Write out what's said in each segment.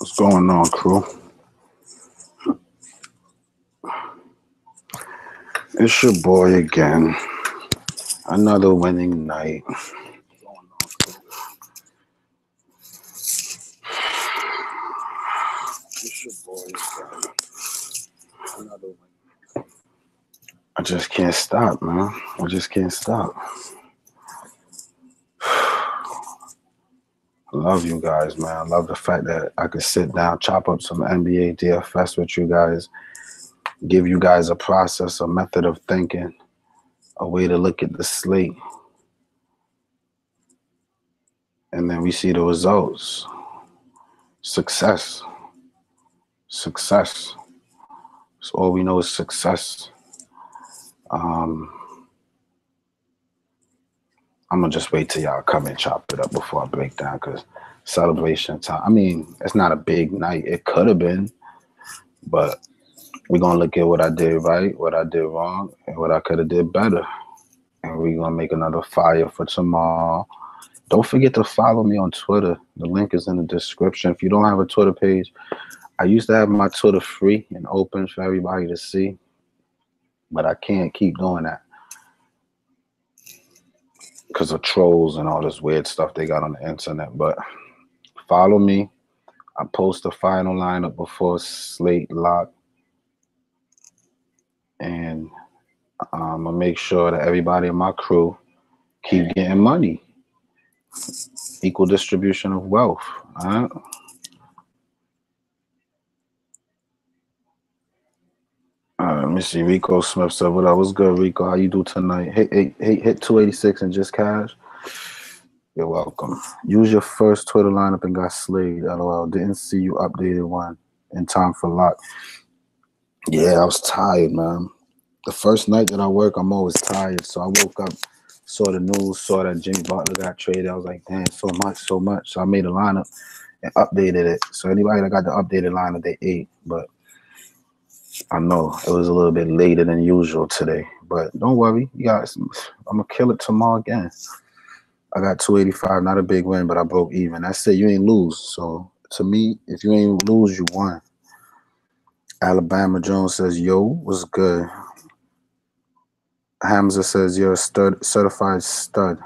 What's going on, crew? It's your boy again. Another winning night. I just can't stop, man. I just can't stop. I love you guys, man. I love the fact that I could sit down, chop up some NBA DFS with you guys, give you guys a process, a method of thinking, a way to look at the slate. And then we see the results. Success. Success. So all we know is success. I'm going to just wait till y'all come and chop it up before I break down, because celebration time. I mean, it's not a big night. It could have been, but we're going to look at what I did right, what I did wrong, and what I could have did better. And we're going to make another fire for tomorrow. Don't forget to follow me on Twitter. The link is in the description. If you don't have a Twitter page, I used to have my Twitter free and open for everybody to see, but I can't keep doing that because of trolls and all this weird stuff they got on the internet. But follow me. I post the final lineup before slate lock, and I'm gonna make sure that everybody in my crew keep getting money. Equal distribution of wealth. All right. Let me see. Rico Smith said, "What up? What's good, Rico? How you do tonight? Hit 286 and just cash. You're welcome. Use your first Twitter lineup and got slayed. LOL. Didn't see you updated one in time for lock. Yeah, I was tired, man. The first night that I work, I'm always tired. So I woke up, saw the news, saw that Jimmy Butler got traded. I was like, damn, so much. So I made a lineup and updated it. So anybody that got the updated lineup, they ate. But I know it was a little bit later than usual today. But don't worry, you guys. I'm going to kill it tomorrow again. I got 285, not a big win, but I broke even. That's it. You ain't lose. So to me, if you ain't lose, you won. Alabama Jones says, yo, what's good? Hamza says, you're a certified stud.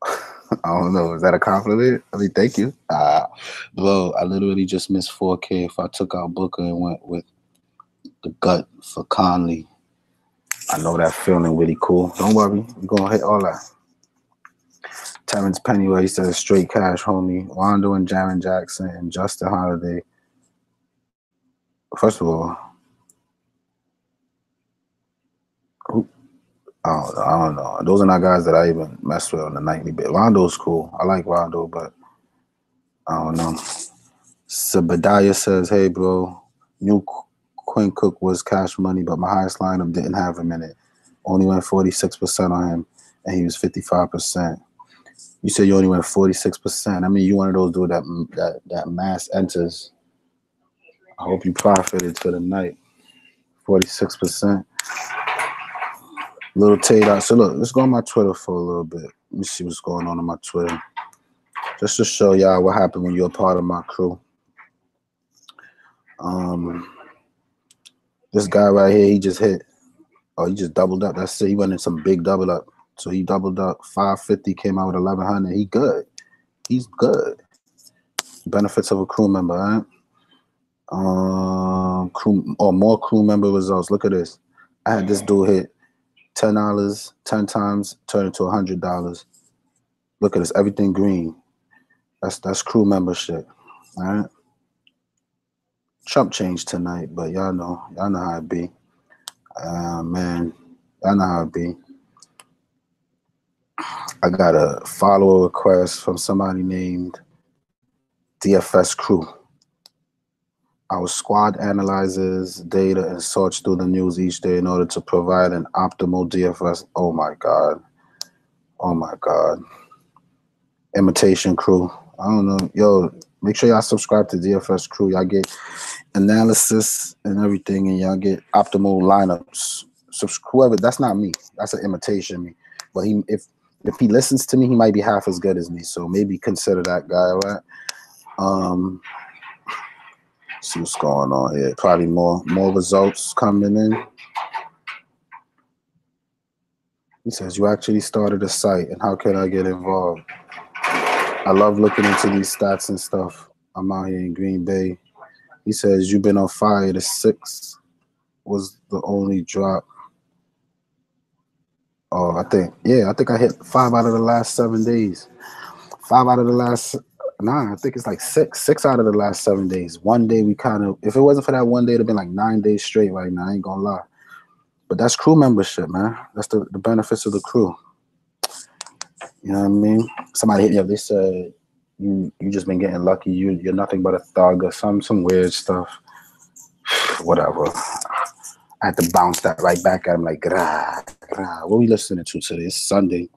I don't know. Is that a compliment? I mean, thank you. Bro, I literally just missed 4K if I took out Booker and went with the gut for Conley. I know that feeling really cool. Don't worry. We're going to hit all that. Terrence Pennyway, he says, straight cash, homie. Rondo and Jaren Jackson and Justin Holiday. First of all, I don't know. Those are not guys that I even mess with on the nightly bit. Rondo's cool. I like Rondo, but I don't know. Sabadiah says, hey, bro, new Quinn Cook was cash money, but my highest lineup didn't have him in it. Only went 46% on him, and he was 55%. You said you only went 46%. I mean, you one of those dudes that mass enters. I hope you profited for the night. 46%. Little Tate out. So look, let's go on my Twitter for a little bit. Let me see what's going on my Twitter. Just to show y'all what happened when you're a part of my crew. This guy right here, he just hit. Oh, he just doubled up. That's it. He went in some big double up. So he doubled up. 550 came out with 1100. He good. He's good. Benefits of a crew member, right? Crew or more crew member results. Look at this. I had this dude hit $10, 10 times, turn it to $100. Look at this. Everything green. That's crew membership. All right. Trump changed tonight, but y'all know how it be. Man, y'all know how it be. I got a follow request from somebody named DFS Crew. Our squad analyzes data and sorts through the news each day in order to provide an optimal DFS. Oh my God. Oh my God. Imitation Crew. I don't know. Yo, make sure y'all subscribe to DFS Crew. Y'all get analysis and everything, and y'all get optimal lineups. Whoever, that's not me. That's an imitation me. But if he listens to me, he might be half as good as me. So maybe consider that guy, all right? See what's going on here. Probably more results coming in. He says, you actually started a site, and how can I get involved? I love looking into these stats and stuff. I'm out here in Green Bay. He says, you've been on fire. The 6 was the only drop. Oh, I think I hit 5 out of the last 7 days. 5 out of the last, I think it's like 6 out of the last 7 days. One day we kind of, if it wasn't for that one day, it'd have been like 9 days straight right now. I ain't gonna lie. But that's crew membership, man. That's the benefits of the crew. You know what I mean? Somebody hit me up. They said, you just been getting lucky. You're nothing but a thug or some weird stuff. Whatever. I had to bounce that right back at him like, grah. What are we listening to today? It's Sunday.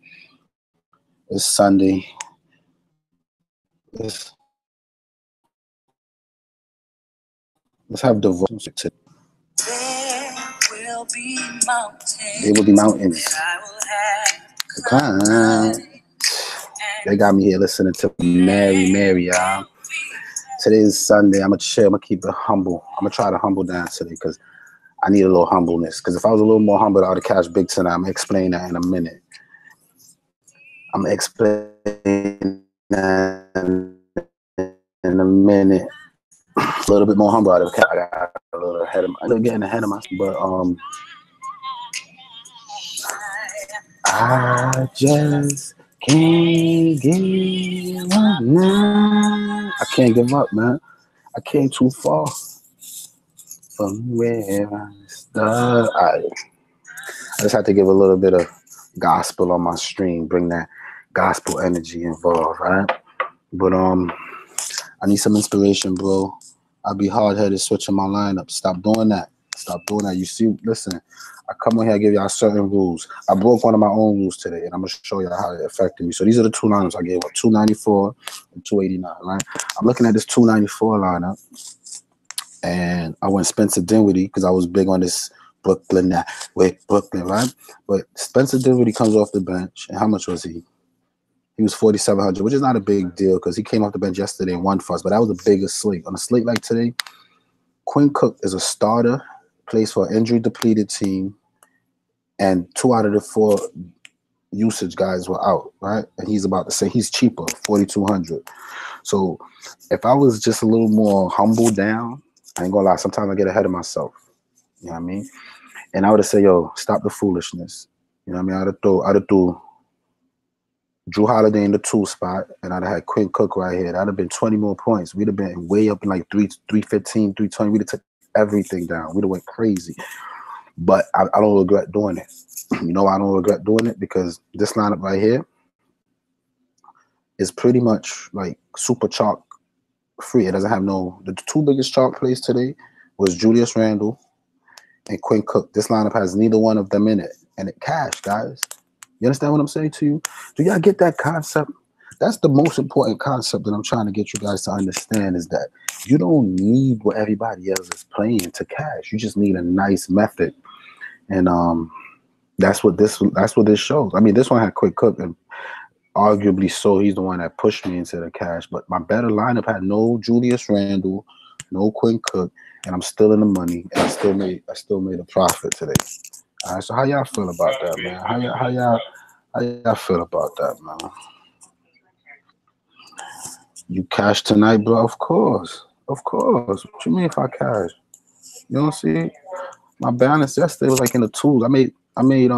Let's have devotion today. There will be mountains. They got me here listening to Mary, y'all. Today is Sunday. I'm going to chill. I'm going to keep it humble. I'm going to try to humble down today because I need a little humbleness. Because if I was a little more humble, I would have cashed big tonight. I'm going to explain that in a minute. I'm going to explain that in a minute. A little bit more humble. I got a little ahead of myself. Getting ahead of myself. But I just can't give up now. I can't give up, man. I came too far from where I started. I just had to give a little bit of gospel on my stream, bring that gospel energy involved, right? But I need some inspiration, bro. I'll be hard-headed switching my lineup. Stop doing that. Stop doing that. You see, listen, I come on here, I give y'all certain rules. I broke one of my own rules today, and I'm going to show y'all how it affected me. So these are the 2 lineups I gave up, 294 and 289, right? I'm looking at this 294 lineup, and I went Spencer Dinwiddie because I was big on this Brooklyn, right? But Spencer Dinwiddie comes off the bench, and how much was he? He was 4,700, which is not a big deal because he came off the bench yesterday and won for us, but that was the biggest slate. On a slate like today, Quinn Cook is a starter, plays for an injury-depleted team, and 2 out of the 4 usage guys were out, right? And he's about to say he's cheaper, 4,200. So if I was just a little more humble down, I ain't gonna lie, sometimes I get ahead of myself. You know what I mean? And I would have said, yo, stop the foolishness. You know what I mean? I'd have threw Drew Holiday in the 2 spot, and I'd have had Quinn Cook right here. That'd have been 20 more points. We'd have been way up in like 315, 320. We'd have took everything down. We'd have went crazy. But I don't regret doing it. You know why I don't regret doing it? Because this lineup right here is pretty much like super chalk free. It doesn't have the 2 biggest chalk plays today was Julius Randle and Quinn Cook. This lineup has neither one of them in it. And it cashed, guys. You understand what I'm saying to you? Do y'all get that concept? That's the most important concept that I'm trying to get you guys to understand is that you don't need what everybody else is playing to cash. You just need a nice method. And that's what this shows. I mean, this one had Quick Cook, and arguably so he's the one that pushed me into the cash. But my better lineup had no Julius Randle, no Quinn Cook, and I'm still in the money, and I still made a profit today. All right, so how y'all feel about that, man? How y'all feel about that, man? You cash tonight, bro? Of course. What you mean if I cash? You don't see my balance yesterday was like in the 2s. I made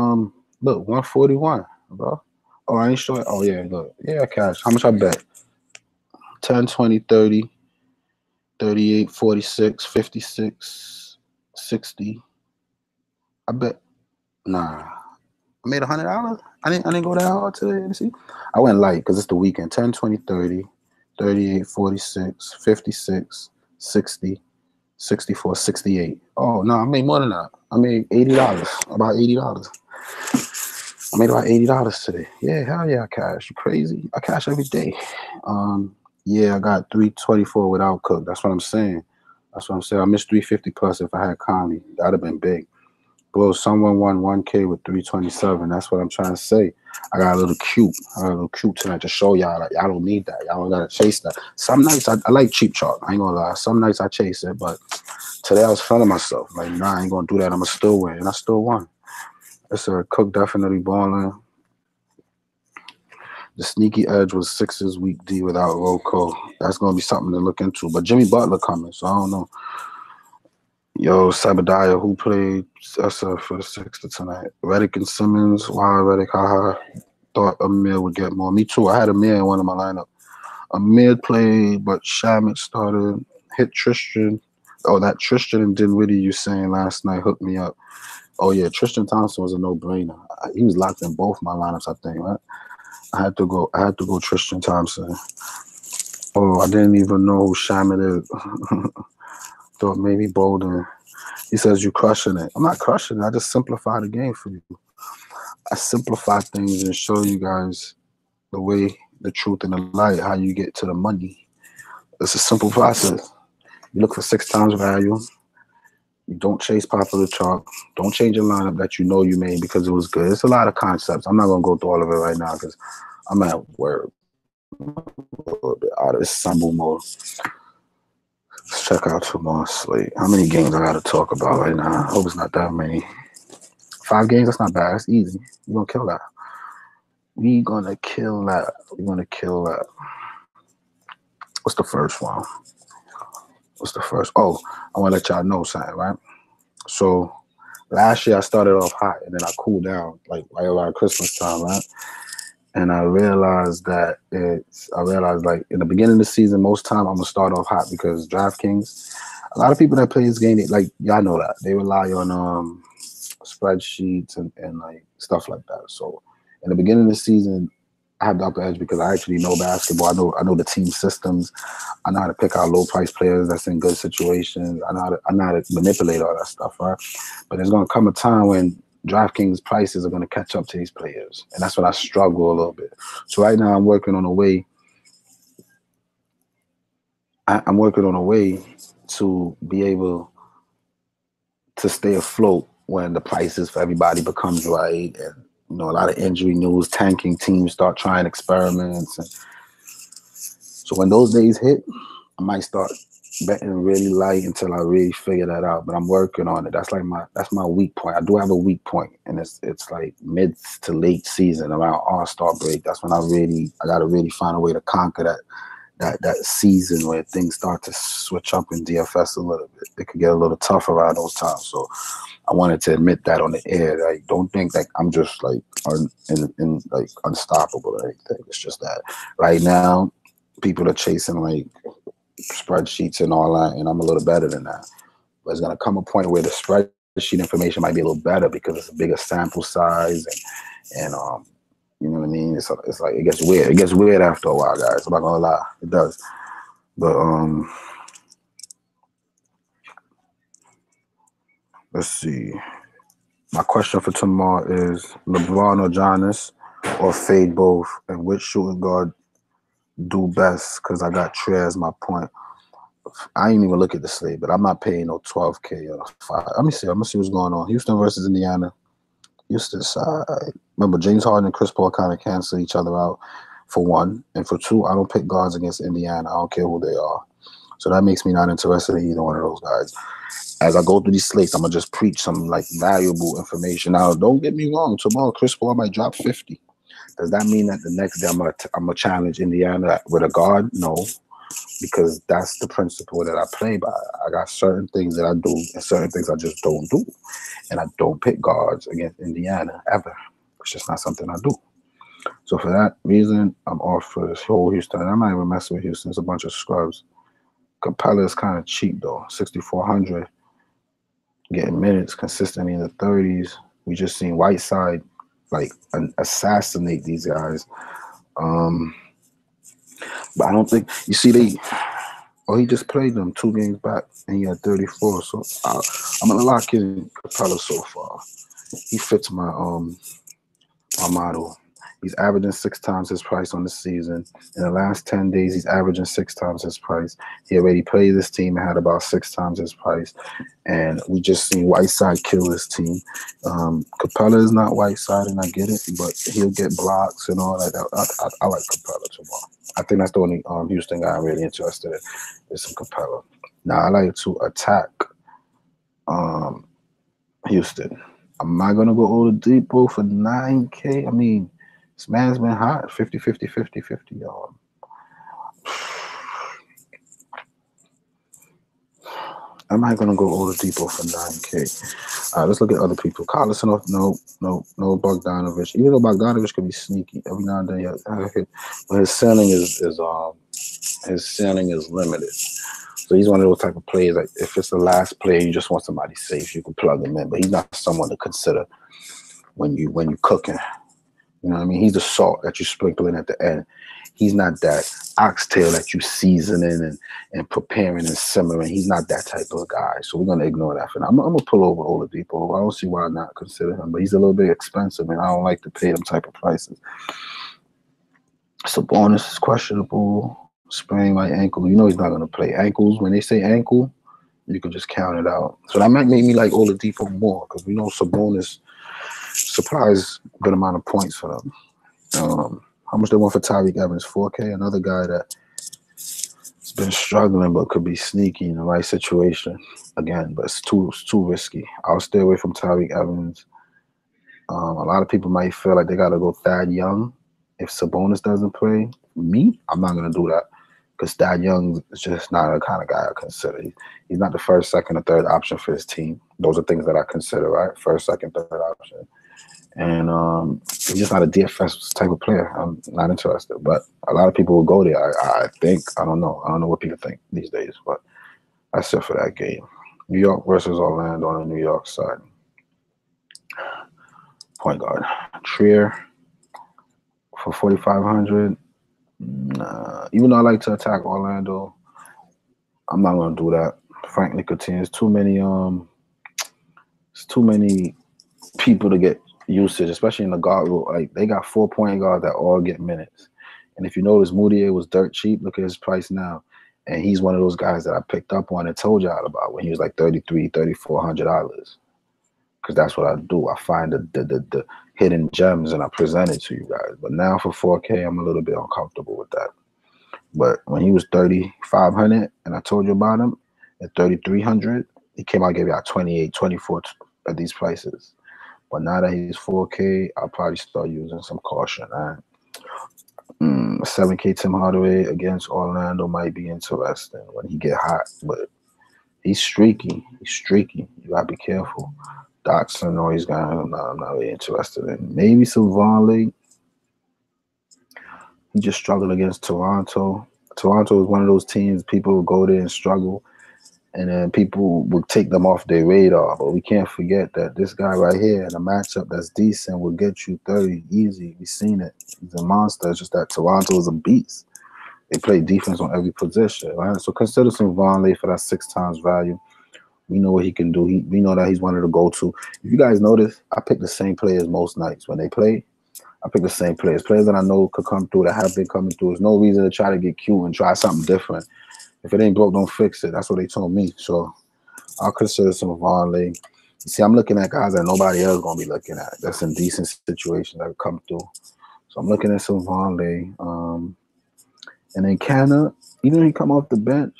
look 141, bro. Oh, I ain't sure. Oh yeah, look, yeah, cash. How much I bet? 10, 20, 30, 38, 46, 56, 60. I bet. Nah, I made $100. I didn't go that hard today. Let me see. I went light because it's the weekend. 10, 20, 30, 38, 46, 56, 60, 64, 68. Oh, no, I made more than that. I made $80. About $80. I made about $80 today. Yeah, hell yeah, I cash. You crazy? I cash every day. Yeah, I got 324 without Cook. That's what I'm saying. I missed 350 plus if I had Conley. That'd have been big. Bro, someone won 1K with 327. That's what I'm trying to say. I got a little cute. I got a little cute tonight to show y'all that y'all don't need that. Y'all don't gotta chase that. Some nights I like cheap chalk. I ain't gonna lie. Some nights I chase it, but today I was feeling myself. Like, nah, I ain't gonna do that. I'ma still win, and I still won. It's a Cook definitely balling. The sneaky edge was Sixers week D without Rocco. That's gonna be something to look into. But Jimmy Butler coming, so I don't know. Yo, Sabadiah, who played SF for the Sixers tonight? Redick and Simmons. Wow, Redick, haha. Thought Amir would get more. Me too. I had Amir in one of my lineup. Amir played, but Shamet started. Hit Tristan. Oh, that Tristan and Dinwiddie you saying last night hooked me up. Oh yeah, Tristan Thompson was a no-brainer. He was locked in both my lineups, I think, right? I had to go Tristan Thompson. Oh, I didn't even know who Shamet is. Thought maybe Bolden. He says you crushing it. I'm not crushing it. I just simplify the game for you. I simplify things and show you guys the way, the truth, and the light, how you get to the money. It's a simple process. You look for 6 times value. You don't chase popular chalk. Don't change your lineup that you know you made because it was good. It's a lot of concepts. I'm not going to go through all of it right now because I'm at work. I'm a little bit out of sample mode. Let's check out tomorrow's slate. How many games I got to talk about right now? I hope it's not that many. 5 games, that's not bad. That's easy. We're going to kill that. We're going to kill that. We're going to kill that. What's the first one? What's the first? Oh, I want to let y'all know something, right? So last year I started off hot and then I cooled down like right around Christmas time, right? And I realized like in the beginning of the season, most time I'm gonna start off hot because Draftkings, a lot of people that play this game, like y'all know that they rely on spreadsheets and like stuff like that. So in the beginning of the season, I have the upper edge because I actually know basketball. I know the team systems. I know how to pick out low price players that's in good situations. I know how to manipulate all that stuff, right? But there's gonna come a time when DraftKings prices are gonna catch up to these players, and that's when I struggle a little bit. So right now I'm working on a way. I'm working on a way to be able to stay afloat when the prices for everybody becomes right, and a lot of injury news, tanking teams start trying experiments, and so when those days hit, I might start betting really light until I really figure that out. But I'm working on it. That's my weak point. I do have a weak point, and it's like mid to late season around All-Star break. That's when I gotta really find a way to conquer that season where things start to switch up in DFS a little bit. It could get a little tough around those times. So I wanted to admit that on the air. Like, don't think that I'm just like like unstoppable or anything. It's just that right now people are chasing like spreadsheets and all that, and I'm a little better than that. But it's gonna come a point where the spreadsheet information might be a little better because it's a bigger sample size, and you know what I mean. It's like it gets weird. It gets weird after a while, guys. I'm not gonna lie, it does. But let's see. My question for tomorrow is LeBron or Giannis, or fade both, and which shooting guard do best? Because I got Trey as my point. I ain't even look at the slate, but I'm not paying no 12K or 5. Let me see. I'm gonna see what's going on. Houston versus Indiana. Houston side. Remember, James Harden and Chris Paul kind of cancel each other out for one, and for two, I don't pick guards against Indiana. I don't care who they are. So that makes me not interested in either one of those guys. As I go through these slates, I'm gonna just preach some like valuable information. Now, don't get me wrong. Tomorrow, Chris Paul might drop 50. Does that mean that the next day I'm gonna challenge Indiana with a guard? No, because that's the principle that I play by. I got certain things that I do and certain things I just don't do, and I don't pick guards against Indiana ever. It's just not something I do. So for that reason, I'm off for this whole Houston. I'm not even messing with Houston. It's a bunch of scrubs. Capella is kind of cheap though, 6,400. Getting minutes consistently in the 30s. We just seen Whiteside like assassinate these guys. But I don't think he just played them 2 games back and he had 34. So I'm gonna lock in Capella so far. He fits my my model. He's averaging 6 times his price on the season. In the last 10 days, he's averaging 6 times his price. He already played this team and had about 6 times his price. And we just seen Whiteside kill this team. Capella is not Whiteside, and I get it, but he'll get blocks and all that. I like Capella tomorrow. I think that's the only Houston guy I'm really interested in is some Capella. Now, I like to attack Houston. Am I going to go Oladipo for 9K? I mean, this man's been hot, 50, 50, 50, 50, y'all. Am I going to go Oladipo for 9K? All right, let's look at other people. Collison, no Bogdanovich. Even though Bogdanovich could be sneaky every now and then, but his ceiling is limited. So he's one of those type of players. Like if it's the last player, you just want somebody safe, you can plug him in. But he's not someone to consider when you cooking. You know what I mean? He's the salt that you sprinkle in at the end. He's not that oxtail that you seasoning and preparing and simmering. He's not that type of guy. So we're gonna ignore that for now. I'm gonna pull over Oladipo. I don't see why not consider him, but he's a little bit expensive, and I don't like to pay them type of prices. Sabonis is questionable. Spraying my ankle. You know he's not going to play. Ankles, when they say ankle, you can just count it out. So that might make me like Oladipo more because we know Sabonis supplies a good amount of points for them. How much they want for Tyreke Evans? 4K. Another guy that's been struggling but could be sneaky in the right situation. Again, but it's too risky. I'll stay away from Tyreke Evans. A lot of people might feel like they got to go Thad Young if Sabonis doesn't play. Me, I'm not going to do that. Because Thad Young is just not the kind of guy I consider. He's not the first, second, or third option for his team. Those are things that I consider, right? First, second, third option. And he's just not a DFS type of player. I'm not interested. But a lot of people will go there, I think. I don't know. I don't know what people think these days. But that's it for that game. New York versus Orlando on the New York side. Point guard. Trier for 4,500. Even though I like to attack Orlando, I'm not gonna do that. Frank Nicotine, it's too many people to get usage, especially in the guard role. Like they got 4 point guards that all get minutes. And if you notice, Moutier was dirt cheap. Look at his price now. And he's one of those guys that I picked up on and told y'all about when he was like $3,300, $3,400. Because that's what I do. I find the hidden gems and I present it to you guys. But now for 4K, I'm a little bit uncomfortable with that. But when he was 3,500 and I told you about him at 3,300, he came out and gave you out 28, 24 at these prices. But now that he's 4K, I'll probably start using some caution. All right? 7K Tim Hardaway against Orlando might be interesting when he get hot, but he's streaky. You gotta be careful. Dotson or he's gonna. I'm not really interested in. Maybe some Vonleh. He just struggled against Toronto. Toronto is one of those teams people will go there and struggle, and then people will take them off their radar. But we can't forget that this guy right here in a matchup that's decent will get you 30 easy. We've seen it. He's a monster. It's just that Toronto is a beast. They play defense on every position, right? So consider some Vonleh for that 6 times value. We know what he can do. We know that he's one of the go-to. If you guys notice, I pick the same players most nights. When they play, I pick the same players. Players that I know could come through, that have been coming through. There's no reason to try to get cute and try something different. If it ain't broke, don't fix it. That's what they told me. So I'll consider some Vonleh. You see, I'm looking at guys that nobody else going to be looking at. That's in decent situations that come through. So I'm looking at some Vonleh. And then Canna, even when he come off the bench,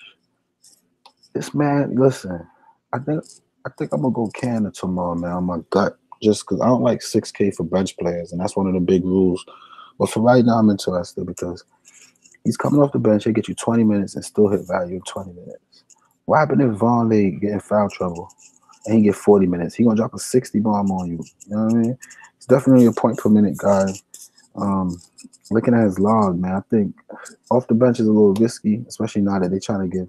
this man, listen, I think I'm gonna go Canada tomorrow, man, on my gut, just because I don't like 6K for bench players, and that's one of the big rules. But for right now, I'm interested because he's coming off the bench. He'll get you 20 minutes and still hit value in 20 minutes. What happened if Vonleh get in foul trouble and he get 40 minutes? He gonna drop a 60 bomb on you. You know what I mean? He's definitely a point per minute guy. Looking at his log, man, I think off the bench is a little risky, especially now that they're trying to give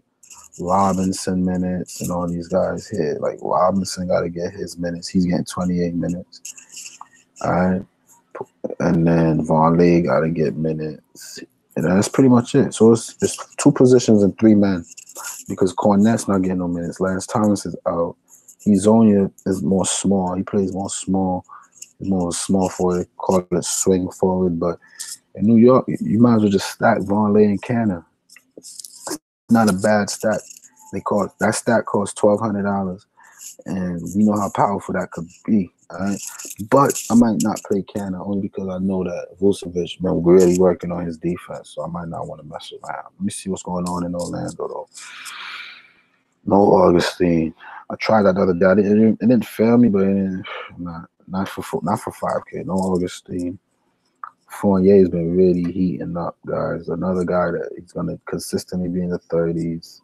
Robinson minutes and all these guys here. Like Robinson got to get his minutes. He's getting 28 minutes. All right. And then Vonleh got to get minutes. And that's pretty much it. So it's 2 positions and 3 men because Cornette's not getting no minutes. Lance Thomas is out. Hezonja is more small. He plays more small. He's more small forward. They call it swing forward. But in New York, you might as well just stack Vonleh and Cannon. Not a bad stat. That stat costs $1,200, and we know how powerful that could be. All right, but I might not play Cannon only because I know that Vucevic been really working on his defense, so I might not want to mess around. Let me see what's going on in Orlando though. No Augustine. I tried that the other day. It didn't fail me, but not for 5K. No Augustine. Fournier's been really heating up, guys. Another guy that he's going to consistently be in the 30s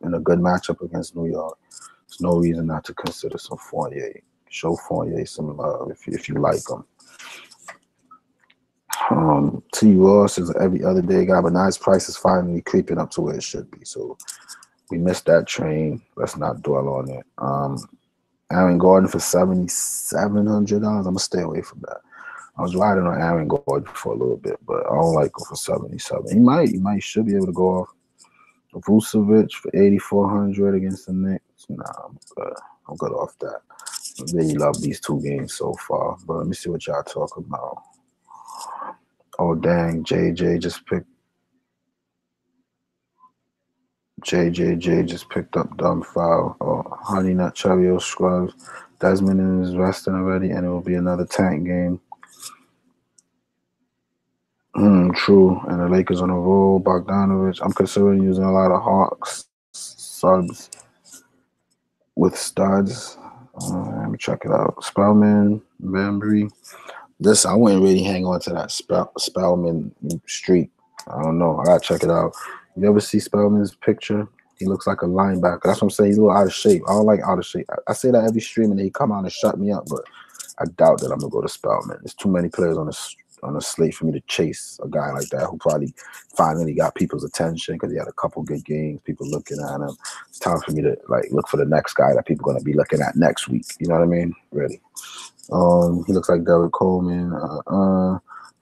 in a good matchup against New York. There's no reason not to consider some Fournier. Show Fournier some love if you like him. T. Ross is an every other day guy, but now his price is finally creeping up to where it should be. So we missed that train. Let's not dwell on it. Aaron Gordon for $7,700. I'm going to stay away from that. I was riding on Aaron Gordon for a little bit, but I don't like him for 77. He should be able to go off. Vucevic for 8,400 against the Knicks. Nah, I'm good off that. I really love these two games so far, but let me see what y'all talk about. Oh dang, JJ just picked up dumb foul. Oh, Honey Nut Cheerio Scrubs. Desmond is resting already, and it will be another tank game. True. And the Lakers on a roll. Bogdanovich. I'm considering using a lot of Hawks subs with studs. Let me check it out. Spellman, Bambry. I wouldn't really hang on to that Spellman streak. I don't know. I gotta check it out. You ever see Spellman's picture? He looks like a linebacker. That's what I'm saying. He's a little out of shape. I don't like out of shape. I say that every stream and they come out and shut me up, but I doubt that I'm gonna go to Spellman. There's too many players on a slate for me to chase a guy like that who probably finally got people's attention because he had a couple good games, people looking at him. It's time for me to look for the next guy that people are going to be looking at next week. You know what I mean? Really. He looks like Derek Coleman.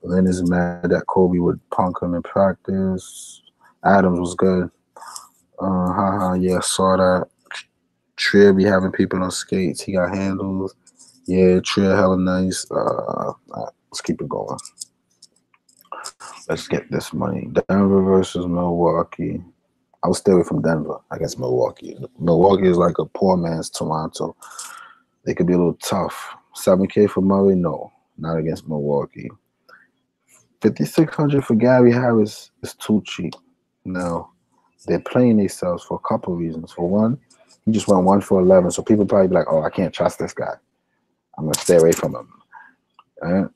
Lynn is mad that Kobe would punk him in practice. Adams was good. Yeah, saw that. Trier be having people on skates. He got handles. Yeah, Trier hella nice. Let's keep it going. Let's get this money. Denver versus Milwaukee. I would stay away from Denver against Milwaukee. Milwaukee is like a poor man's Toronto. They could be a little tough. 7K for Murray? No, not against Milwaukee. 5,600 for Gary Harris is too cheap. No, they're playing themselves for a couple of reasons. For one, he just went 1 for 11, so people probably be like, "Oh, I can't trust this guy. I'm gonna stay away from him." Right?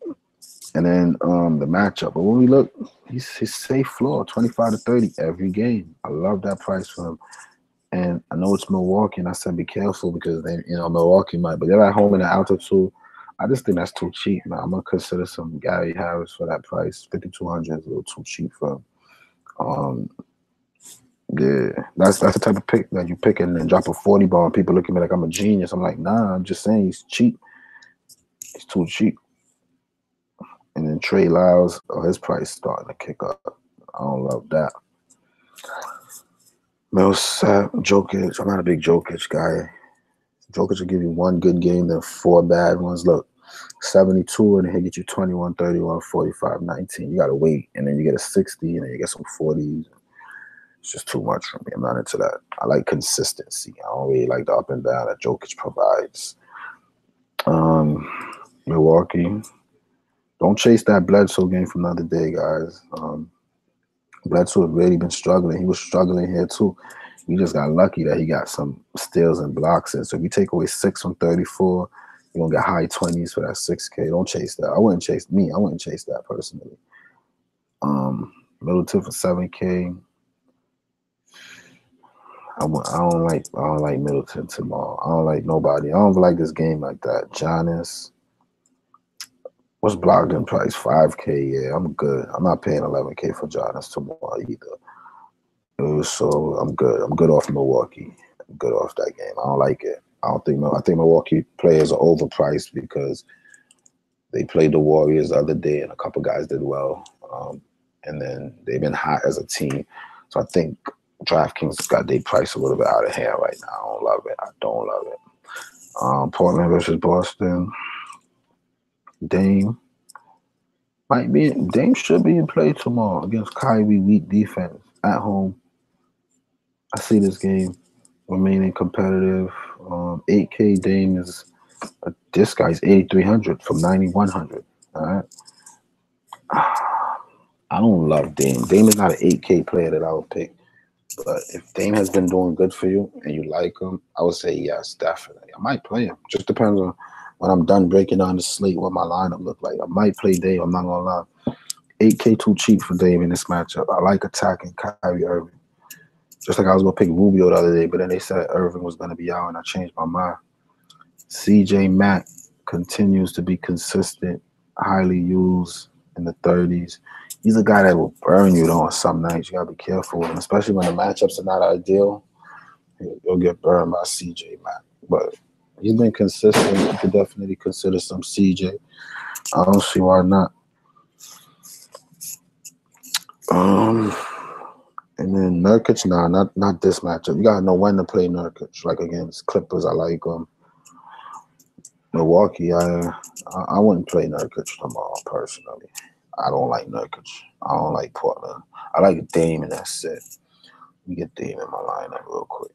And then the matchup. But when we look, he's safe floor, 25 to 30 every game. I love that price for him. And I know it's Milwaukee, and I said be careful because Milwaukee might, but they're at home in the altitude. I just think that's too cheap, man. I'm gonna consider some Gary Harris for that price. 5,200 is a little too cheap for him. Yeah, that's the type of pick that you pick and then drop a 40 ball and people look at me like I'm a genius. I'm like, nah, I'm just saying he's cheap. He's too cheap. And then Trey Lyles, his price starting to kick up. I don't love that. Millsap, Jokic. I'm not a big Jokic guy. Jokic will give you one good game, then 4 bad ones. Look, 72, and then he'll get you 21, 31, 45, 19. You got to wait, and then you get a 60, and then you get some 40s. It's just too much for me. I'm not into that. I like consistency. I don't really like the up and down that Jokic provides. Milwaukee. Don't chase that Bledsoe game from the other day, guys. Bledsoe had really been struggling. He was struggling here, too. He just got lucky that he got some steals and blocks in. So if you take away 6 from 34, you're going to get high 20s for that 6K. Don't chase that. I wouldn't chase that personally. Middleton for 7K. I don't like Middleton tomorrow. I don't like nobody. I don't like this game like that. Giannis. What's Brogdon price? 5K. Yeah, I'm good. I'm not paying 11K for Giannis tomorrow either. So I'm good. I'm good off Milwaukee. I'm good off that game. I don't like it. I think Milwaukee players are overpriced because they played the Warriors the other day and a couple guys did well. And then they've been hot as a team. So I think Draftkings got their price a little bit out of hand right now. I don't love it. Portland versus Boston. Dame should be in play tomorrow against Kyrie weak defense at home. I see this game remaining competitive. 8K Dame is this guy's 8,300 from 9,100. All right. I don't love Dame. Dame is not an 8K player that I would pick. But if Dame has been doing good for you and you like him, I would say yes, definitely. I might play him. Just depends on when I'm done breaking down the slate what my lineup look like. I might play Dame. I'm not gonna lie. 8K too cheap for Dame in this matchup. I like attacking Kyrie Irving. Just like I was gonna pick Rubio the other day, but then they said Irving was gonna be out, and I changed my mind. CJ Mack continues to be consistent, highly used in the 30s. He's a guy that will burn you though on some nights. You gotta be careful with him, especially when the matchups are not ideal. You'll get burned by CJ Mack. But he's been consistent. You could definitely consider some CJ. I don't see why not. And then Nurkic, not this matchup. You gotta know when to play Nurkic. Like against Clippers, I like him. Milwaukee, I wouldn't play Nurkic tomorrow personally. I don't like Nurkic. I don't like Portland. I like Dame, and that's it. Let me get Dame in my lineup real quick.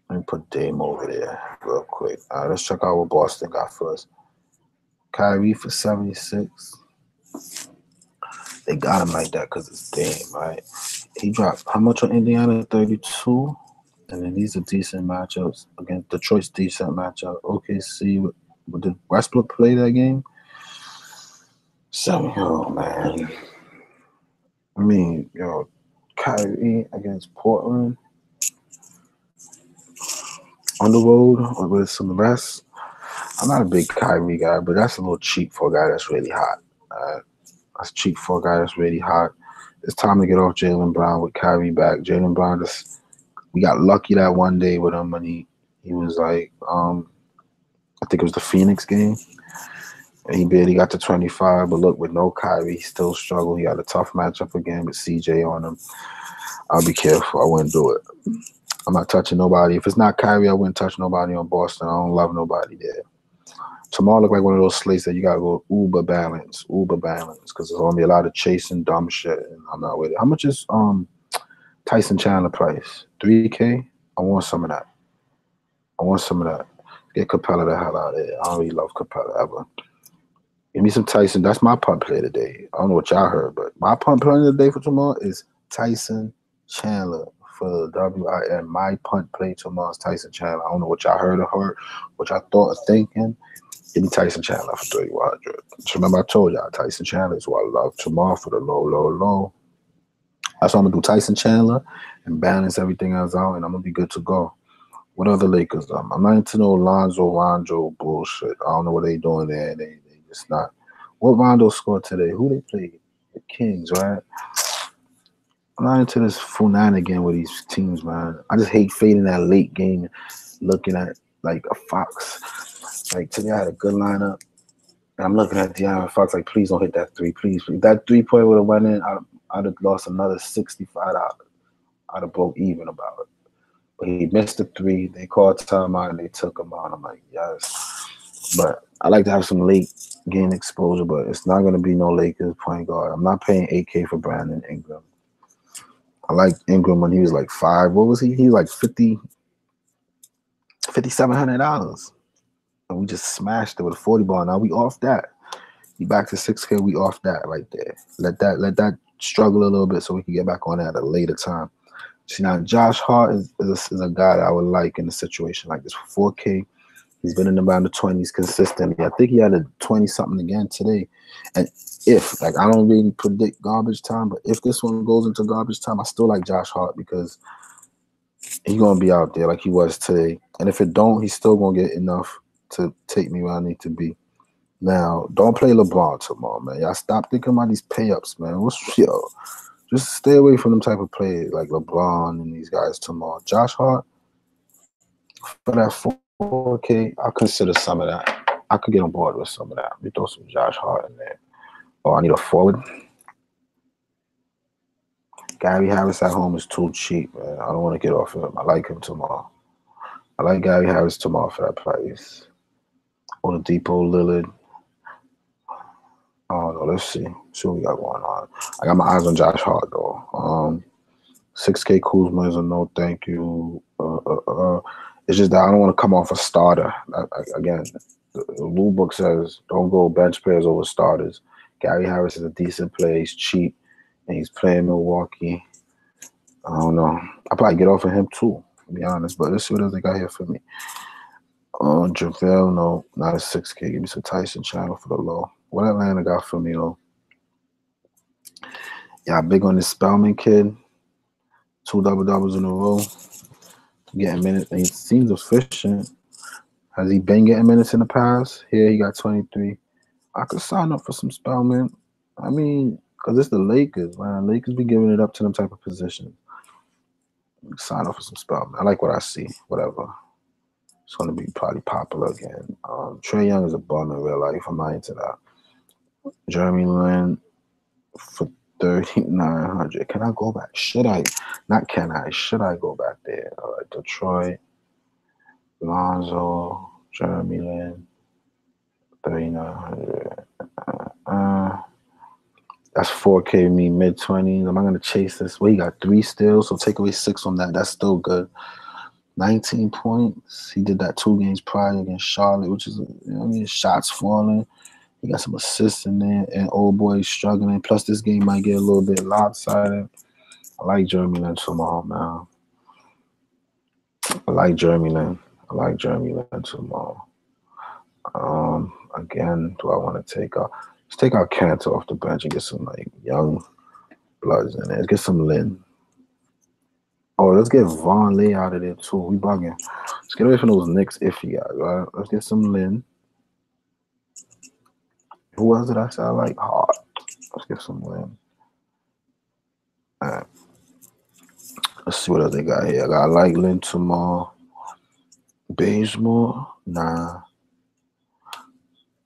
Let me put Dame over there real quick. All right, let's check out what Boston got first. Kyrie for 76. They got him like that because it's Dame, right? He dropped how much on Indiana? 32. And then these are decent matchups against Detroit's decent matchup. OKC, did Westbrook play that game? Oh man. I mean, Kyrie against Portland on the road with some rest. I'm not a big Kyrie guy, but that's a little cheap for a guy that's really hot. That's cheap for a guy that's really hot. It's time to get off Jaylen Brown with Kyrie back. Jaylen Brown we got lucky that one day with him when he was like, I think it was the Phoenix game. And he barely got to 25, but look, with no Kyrie, he still struggled. He had a tough matchup again with CJ on him. I'll be careful. I wouldn't do it. I'm not touching nobody. If it's not Kyrie, I wouldn't touch nobody on Boston. I don't love nobody there. Tomorrow look like one of those slates that you got to go uber balance, because there's going to be a lot of chasing dumb shit, and I'm not with it. How much is Tyson Chandler price? 3K? I want some of that. Get Capella the hell out of there. I don't really love Capella ever. Give me some Tyson. That's my punt play today. I don't know what y'all heard, but my punt play today for tomorrow is Tyson Chandler for the WIN. My punt play tomorrow is Tyson Chandler. I don't know what y'all heard, what y'all thought or thinking. Give me Tyson Chandler for 3,100. So remember I told y'all Tyson Chandler is what I love tomorrow for the low. That's why I'm going to do Tyson Chandler and balance everything else out, and I'm going to be good to go. What other Lakers? I'm not into no Rondo bullshit. I don't know what they doing there. They just not. What Rondo scored today? Who they played? The Kings, right? I'm not into this Funan again with these teams, man. I just hate fading that late game, looking at like a Fox. Like today I had a good lineup, and I'm looking at De'Aaron Fox like, please don't hit that three, please. If that 3-point would have went in, I'd have lost another $65. I'd have broke even about it. But he missed the 3. They called timeout and they took him out. I'm like, yes. But I like to have some late game exposure, but it's not going to be no Lakers point guard. I'm not paying 8K for Brandon Ingram. I liked Ingram when he was like 5. What was he? He was like $5,700. And we just smashed it with a 40 ball. Now we off that. He back to 6K. We off that right there. Let that struggle a little bit so we can get back on that at a later time. See, now Josh Hart is a guy that I would like in a situation like this. For 4K, he's been in around the 20s consistently. I think he had a 20-something again today. And if, like, I don't really predict garbage time, but if this one goes into garbage time, I still like Josh Hart because he's going to be out there like he was today. And if it don't, he's still going to get enough to take me where I need to be. Now, don't play LeBron tomorrow, man. Y'all stop thinking about these pay-ups, man. Just stay away from them type of players like LeBron and these guys tomorrow. Josh Hart, for that 4K, I'll consider some of that. I could get on board with some of that. We throw some Josh Hart in there. Oh, I need a forward. Gary Harris at home is too cheap, man. I don't want to get off of him. I like him tomorrow. I like Gary Harris tomorrow for that price. Oladipo, Lillard. let's see. See what we got going on. I got my eyes on Josh Hart though. 6K Kuzma is a no thank you. It's just that I don't want to come off a starter. Again, the rule book says don't go bench players over starters. Gary Harris is a decent player. He's cheap, and he's playing Milwaukee. I don't know. I'll probably get off of him too, to be honest. But let's see what else they got here for me. JaVale, no, not a 6K. Give me some Tyson Chandler for the low. What Atlanta got for me though? Yeah, big on this Spellman kid. 2 double-doubles in a row. Getting minutes. And he seems efficient. Has he been getting minutes in the past? Here he got 23. I could sign up for some Spellman. I mean, because it's the Lakers, man. Lakers be giving it up to them type of positions. Sign up for some Spellman. I like what I see. Whatever. It's going to be probably popular again. Trae Young is a bum in real life. I'm not into that. Jeremy Lin for 3,900. Can I go back? Should I? Not can I. Should I go back there? Detroit, Lonzo, Jeremy Lin, 3,900. That's 4K me, mid-20s. Am I going to chase this? Well, he got 3 steals, so take away 6 from that. That's still good. 19 points. He did that 2 games prior against Charlotte, which is, shots falling. He got some assists in there, and old boy struggling. Plus, this game might get a little bit lopsided. I like Jeremy Lin tomorrow, man. I like Jeremy Lin tomorrow. Again, do I want to take out? Let's take out Cantor off the bench and get some like young bloods in there. Let's get some Lin. Oh, let's get Von Lee out of there too. We bugging. Let's get away from those Knicks iffy guys, right? Let's get some Lin. Who else did I say I like? Hard. Let's get some Lin. All right. Let's see what else they got here. I like Lin tomorrow. Bazemore? Nah.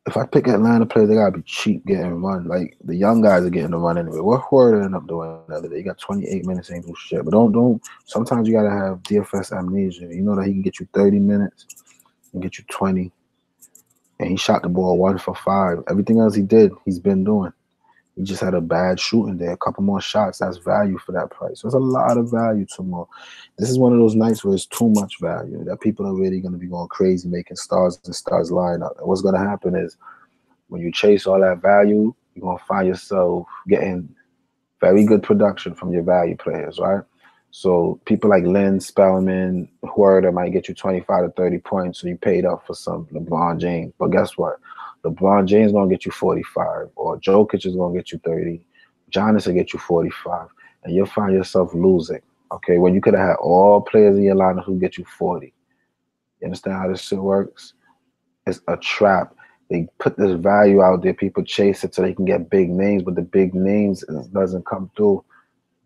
If I pick Atlanta players, they gotta be cheap getting run. Like the young guys are getting the run anyway. What Horford ended up doing the other day? He got 28 minutes, ain't do shit. But don't. Sometimes you gotta have DFS amnesia. You know that he can get you 30 minutes and get you 20. And he shot the ball 1 for 5. Everything else he did, he's been doing. He just had a bad shooting there. A couple more shots. That's value for that price. There's a lot of value tomorrow. This is one of those nights where it's too much value. That people are really going to be going crazy making stars and stars line up. And what's going to happen is when you chase all that value, you're going to find yourself getting very good production from your value players, right? So people like Lin, Spellman, Huerta might get you 25 to 30 points, so you paid up for some LeBron James. But guess what? LeBron James is going to get you 45, or Jokic is going to get you 30. Giannis will get you 45, and you'll find yourself losing, okay? When you could have had all players in your lineup who get you 40. You understand how this shit works? It's a trap. They put this value out there. People chase it so they can get big names, but the big names doesn't come through.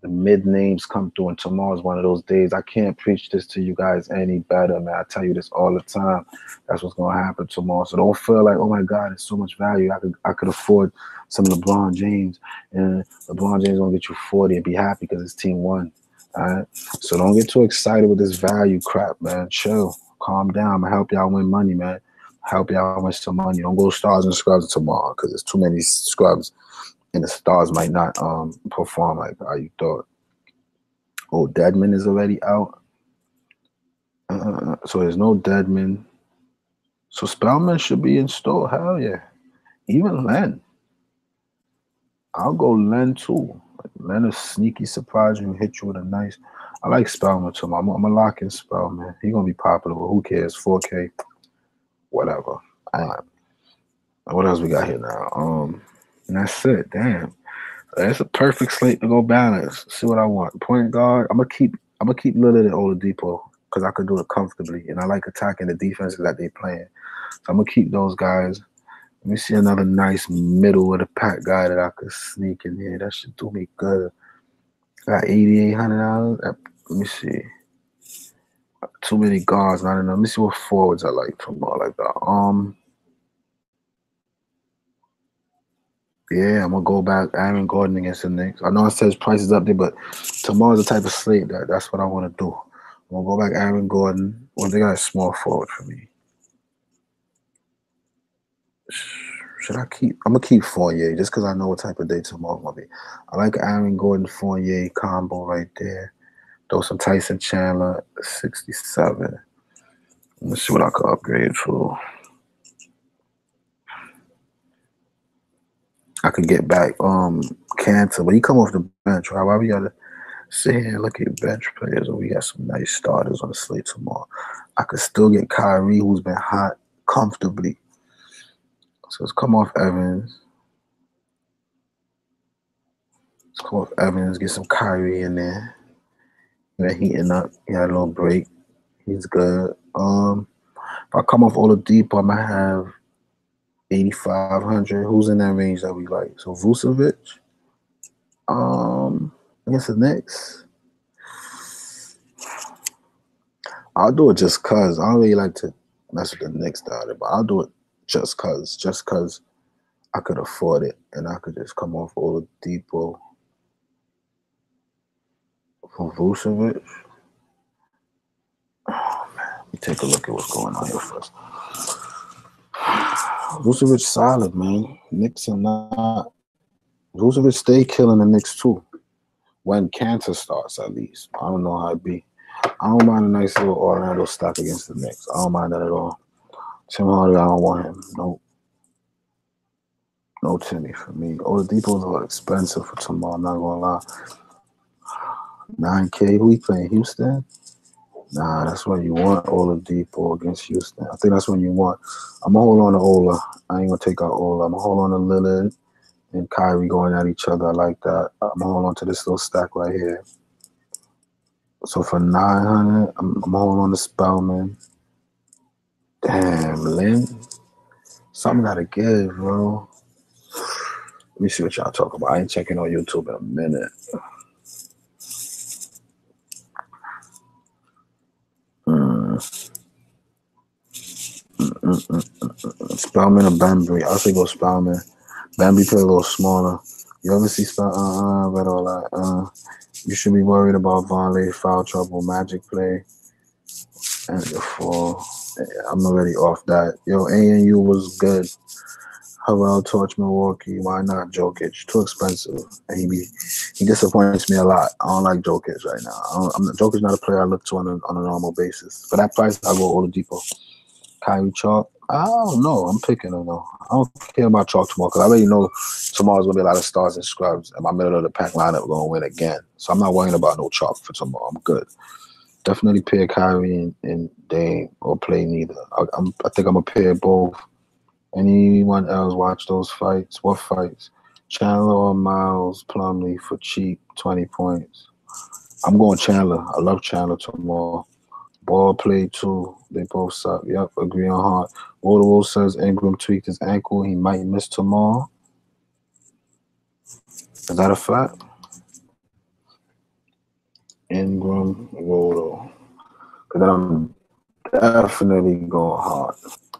The mid names come through, and tomorrow's one of those days. I can't preach this to you guys any better, man. I tell you this all the time. That's what's gonna happen tomorrow. So don't feel like, oh my God, it's so much value. I could afford some LeBron James, and LeBron James gonna get you 40 and be happy because his team won. All right. So don't get too excited with this value crap, man. Chill, calm down. I'm gonna help y'all win money, man. Help y'all win some money. Don't go stars and scrubs tomorrow because there's too many scrubs. And the stars might not perform like how you thought. Oh, Deadman is already out. So there's no Deadman. So Spellman should be in store. Hell yeah. Even Len. I'll go Len too. Len is sneaky surprise and hit you with a nice. I like Spellman too. I'm going to lock in Spellman. He's going to be popular, but who cares? 4K. Whatever. All right. What else we got here now? And that's it. Damn. It's a perfect slate to go balance. See what I want. Point guard. I'm gonna keep Lillard and Oladipo because I could do it comfortably, and I like attacking the defenses that they playing. So I'm gonna keep those guys. Let me see another nice middle of the pack guy that I could sneak in here. That should do me good. Got $8,800. Let me see. Too many guards, not enough. Let me see what forwards I like tomorrow. Like that. Yeah, I'm gonna go back Aaron Gordon against the Knicks. I know it says prices up there, but tomorrow's the type of slate that's what I want to do. I'm gonna go back Aaron Gordon. Well, they got a small forward for me. Should I keep? I'm gonna keep Fournier just because I know what type of day tomorrow's gonna be. I like Aaron Gordon Fournier combo right there. Throw some Tyson Chandler 67. Let's see what I could upgrade to. I could get back Cantor, but he come off the bench, right? Why we gotta sit here and look at bench players and we got some nice starters on the slate tomorrow? I could still get Kyrie, who's been hot comfortably. So let's come off Evans. Let's come off Evans, get some Kyrie in there. They're heating up. He had a little break. He's good. If I come off Oladipo, I might have 8,500. Who's in that range that we like? So Vucevic. Against the Knicks. I'll do it just cause. I don't really like to mess with the Knicks down there, but I'll do it just cause I could afford it and I could just come off Oladipo for Vucevic. Oh man, let me take a look at what's going on here first. Vucevic solid, man. Knicks are not. Vucevic stay killing the Knicks too. When Cantor starts, at least. I don't know how it be. I don't mind a nice little Orlando stack against the Knicks. I don't mind that at all. Tim Hardaway, I don't want him. No Timmy for me. Oladipo's a little expensive for tomorrow, I'm not gonna lie. 9K, who he playing? Houston? Nah, that's what you want, Oladipo against Houston. I think that's what you want. I'm gonna hold on to Ola. I ain't gonna take out Ola. I'm gonna hold on to Lillard and Kyrie going at each other. I like that. I'm gonna hold on to this little stack right here. So for 900, I'm holding on to Spellman. Damn, Lynn. Something gotta give, bro. Let me see what y'all talking about. I ain't checking on YouTube in a minute. Spellman or Bambury? I'll say go Spellman. Bambury play a little smaller. You ever see Spellman? Read all that. You should be worried about volley, foul trouble, magic play, and the fall. I'm already off that. Yo, ANU was good. Howell, Torch, Milwaukee. Why not Jokic? Too expensive, and he disappoints me a lot. I don't like Jokic right now. Jokic not a player I look to on a normal basis. For that price, I'll go Oladipo. Kyrie Chalk. I don't know. I'm picking him though. I don't care about Chalk tomorrow because I already know tomorrow's gonna be a lot of stars and scrubs, and my middle of the pack lineup gonna win again. So I'm not worrying about no Chalk for tomorrow. I'm good. Definitely pair Kyrie and Dame or play neither. I think I'm gonna pair both. Anyone else watch those fights? What fights? Chandler or Miles Plumlee for cheap, 20 points. I'm going Chandler. I love Chandler tomorrow. Ball play too. They both suck. Yep, agree on heart. Waterwall says Ingram tweaked his ankle. He might miss tomorrow. Is that a fact? Ingram, Waterwall. Because then I'm definitely going hard.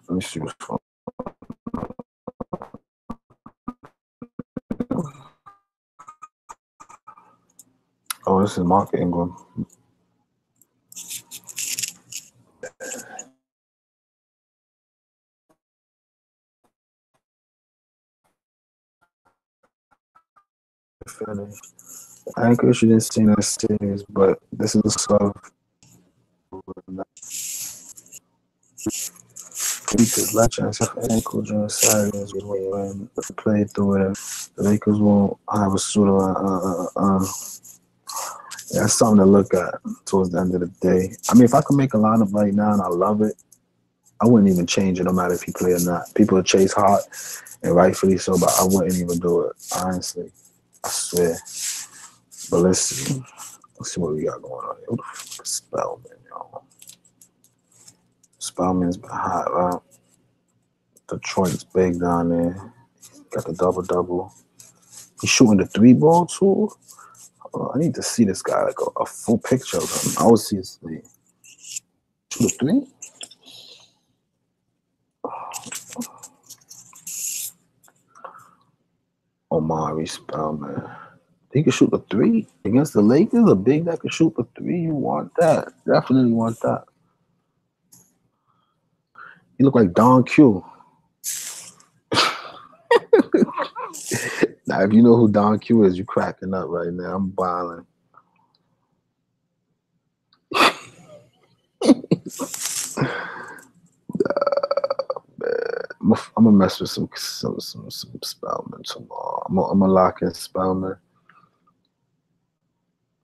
Let me see what's going on. Oh, this is Mark Ingram. Finish. I ain't you didn't see that series, but this is stuff. Lakers last chance of ankle during Saturdays when play through it. The Lakers won't have a suit on. Yeah, that's something to look at towards the end of the day. I mean, if I could make a lineup right now and I love it, I wouldn't even change it no matter if he play or not. People chase hard, and rightfully so, but I wouldn't even do it, honestly. I swear. But let's see. Let's see what we got going on here. Who the fuck is Spellman, y'all? Spellman's been hot, right? Detroit's big down there. Got the double-double. He's shooting the 3-ball too? I need to see this guy, like a full picture of him. I would see his name. Shoot a 3? Omari Spellman. He can shoot the 3 against the Lakers. A big that can shoot the 3. You want that? Definitely want that. He look like Don Q. Now, if you know who Don Q is, you cracking up right now. I'm violent. I'm gonna mess with some Spellman tomorrow. I'm gonna lock in Spellman.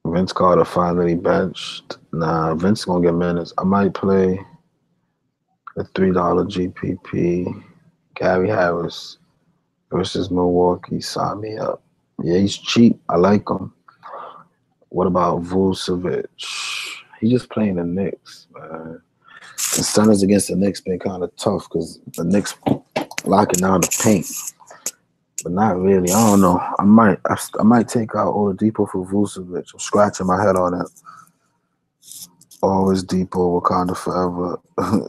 Vince Carter finally benched. Nah, Vince gonna get minutes. I might play a $3 GPP. Gary Harris versus Milwaukee. Sign me up. Yeah, he's cheap. I like him. What about Vucevic? He just playing the Knicks, man. The Suns against the Knicks been kind of tough because the Knicks locking down the paint, but not really. I don't know. I might take out Oladipo for Vucevic. I'm scratching my head on it. Always Depot, Wakanda forever.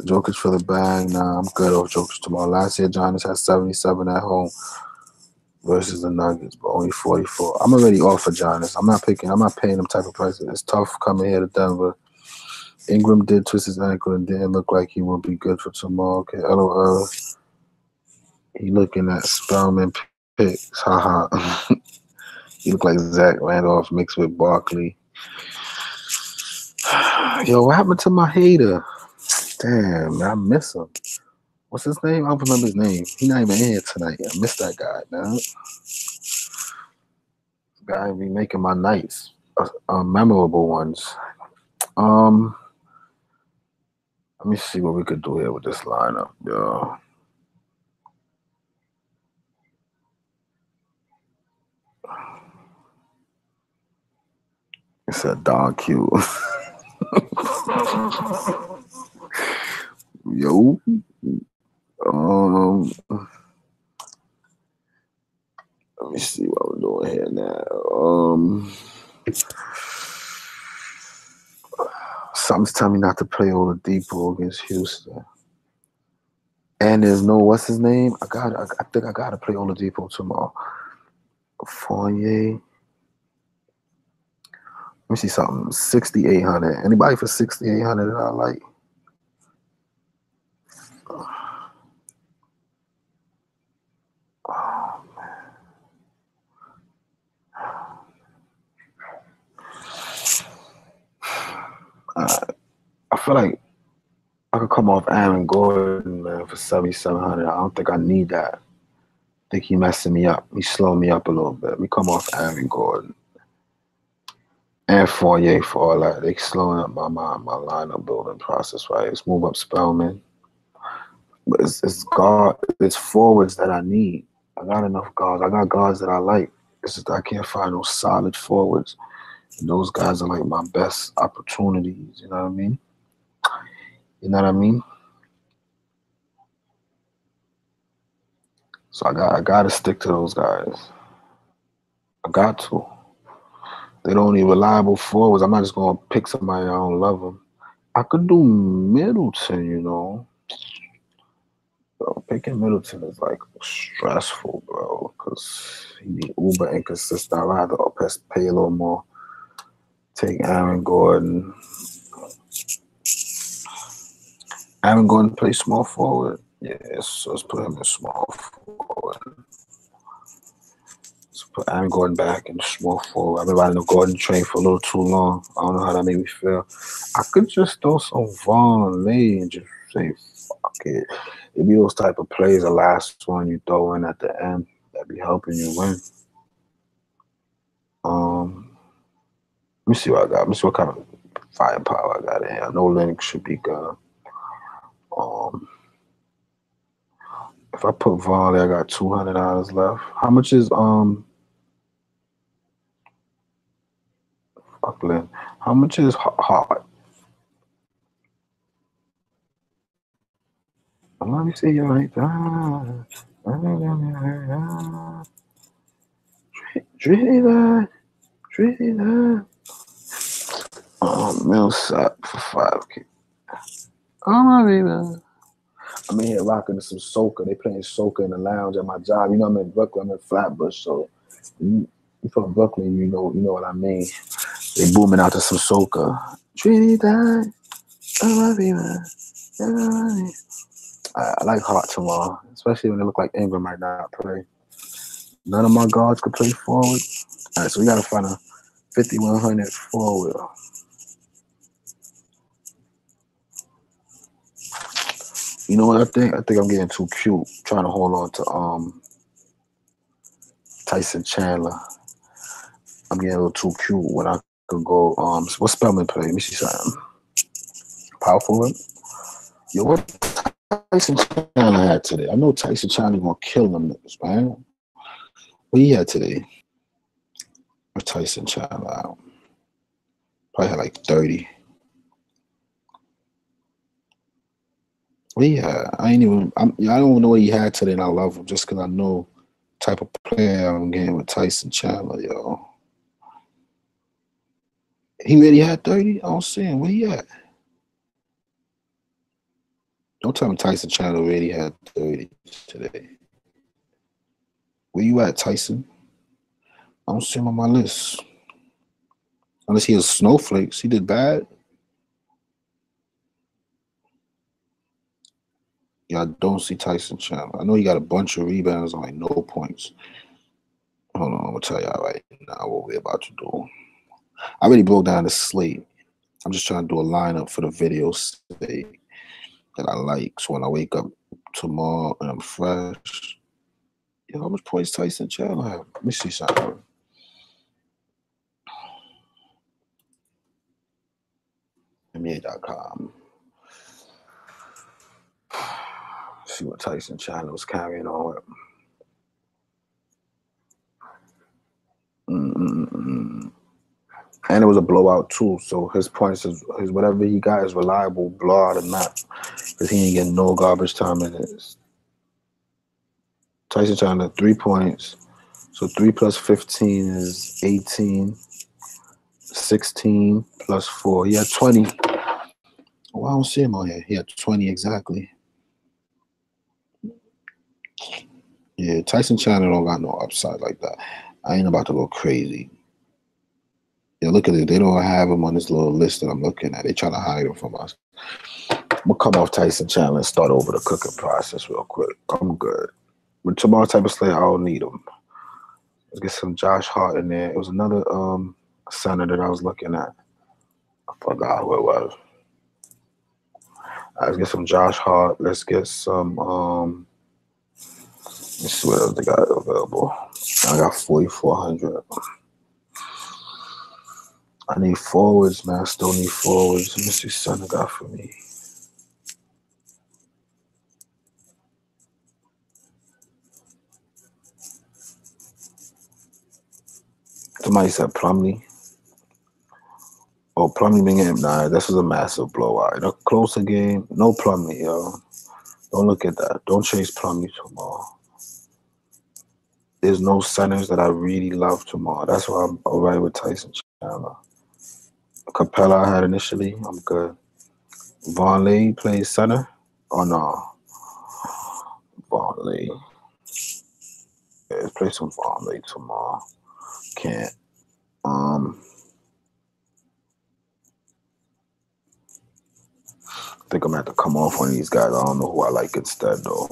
Jokic for the bag. Nah, I'm good off Jokic tomorrow. Last year, Giannis had 77 at home versus the Nuggets, but only 44. I'm already off for Giannis. I'm not paying them type of prices. It's tough coming here to Denver. Ingram did twist his ankle and didn't look like he would be good for tomorrow. Okay, LOL. He looking at Spellman picks. Haha. He look like Zach Randolph mixed with Barkley. Yo, what happened to my hater? Damn, man, I miss him. What's his name? I don't remember his name. He not even in here tonight. I miss that guy, man. This guy be making my nights memorable ones. Let me see what we could do here with this lineup, yo. It's a Don Q. Yo. Let me see what we're doing here now. Something's telling me not to play Oladipo against Houston. And there's no, what's his name? I think I gotta play Oladipo tomorrow. Fournier. Let me see something. 6,800. Anybody for 6,800 that I like? Oh man. I feel like I could come off Aaron Gordon, man, for 7,700. I don't think I need that. I think he messing me up. He's slowing me up a little bit. Let me come off Aaron Gordon. And Fournier for all that. They slowing up my lineup building process, right? Let's move up Spellman. But it's forwards that I need. I got enough guards. I got guards that I like. It's just I can't find those solid forwards. And those guys are like my best opportunities. You know what I mean? You know what I mean? So I gotta stick to those guys. I got to. They don't need reliable forwards. I'm not just gonna pick somebody I don't love them. I could do Middleton, you know. Bro, picking Middleton is like stressful, bro, because he be uber inconsistent. I'd rather pay a little more. Take Aaron Gordon. Aaron Gordon play small forward. Yes, let's put him in small forward. Let's put Aaron Gordon back in small forward. I've been riding the Gordon train for a little too long. I don't know how that made me feel. I could just throw some Vaughn Lee and just say, fuck it. It'd be those type of plays, the last one you throw in at the end that be helping you win. Let me see what I got. Let me see what kind of firepower I got in here. I know Linux should be good. If I put Volley, I got $200 left. How much is Buckland? How much is Hart? Let me see you right there. Trinidad. Millsap for 5K. Oh my baby. I'm in here rocking to some soca. They playing soca in the lounge at my job. You know I'm in Brooklyn. I'm in Flatbush, so you from Brooklyn, you know what I mean. They booming out to some soca. Trinidad, oh my baby. I like Hart tomorrow, especially when they look like Ingram might not play. None of my guards could play forward. All right, so we gotta find a 5100 forward. You know what I think? I think I'm getting too cute trying to hold on to Tyson Chandler. I'm getting a little too cute when I could go what Spellman play? Let me see something. Power forward. Yo, what Tyson Chandler had today? I know Tyson Chandler gonna kill them niggas, man. What he had today? Or Tyson Chandler out. Probably had like 30. What he had? I don't even know what he had today, and I love him just because I know type of player I'm getting with Tyson Chandler, yo. He really had 30? I don't see him. Where he at? Don't tell me Tyson Chandler really had 30 today. Where you at, Tyson? I don't see him on my list. Unless he has snowflakes. He did bad. Yeah, I don't see Tyson Chandler. I know he got a bunch of rebounds on like no points. Hold on, I'm going to tell y'all right now what we're about to do. I already broke down the slate. I'm just trying to do a lineup for the video sake that I like. So when I wake up tomorrow and I'm fresh, how much points Tyson Chandler have? Let me see something. NBA.com. See what Tyson Chandler was carrying on with. And it was a blowout too. So his points his whatever he got is reliable blowout or not. Because he ain't getting no garbage time minutes. Tyson Chandler 3 points. So 3 plus 15 is 18. 16 plus 4. He had 20. Oh, I don't see him on here. He had 20 exactly. Yeah, Tyson Chandler don't got no upside like that. I ain't about to go crazy. Yeah, look at it. They don't have him on this little list that I'm looking at. They trying to hide him from us. I'm going to come off Tyson Chandler and start over the cooking process real quick. I'm good. With tomorrow type of slate, I don't need him. Let's get some Josh Hart in there. It was another center that I was looking at. I forgot who it was. Let's get some Josh Hart. Let's get some let's see what else they got available. I got 4,400. I need forwards, man. I still need forwards. Let me see what center got for me. Somebody said Plumlee. Oh, Plumlee been getting nah. This was a massive blowout. In a closer game, no Plumlee, yo. Don't look at that. Don't chase Plumlee tomorrow. There's no centers that I really love tomorrow. That's why I'm all right with Tyson Chandler. Capella I had initially. I'm good. Vonleh plays center. Oh no. Vonleh. Yeah, let's play some Vonleh tomorrow. Can't. I think I'm gonna have to come off one of these guys. I don't know who I like instead though.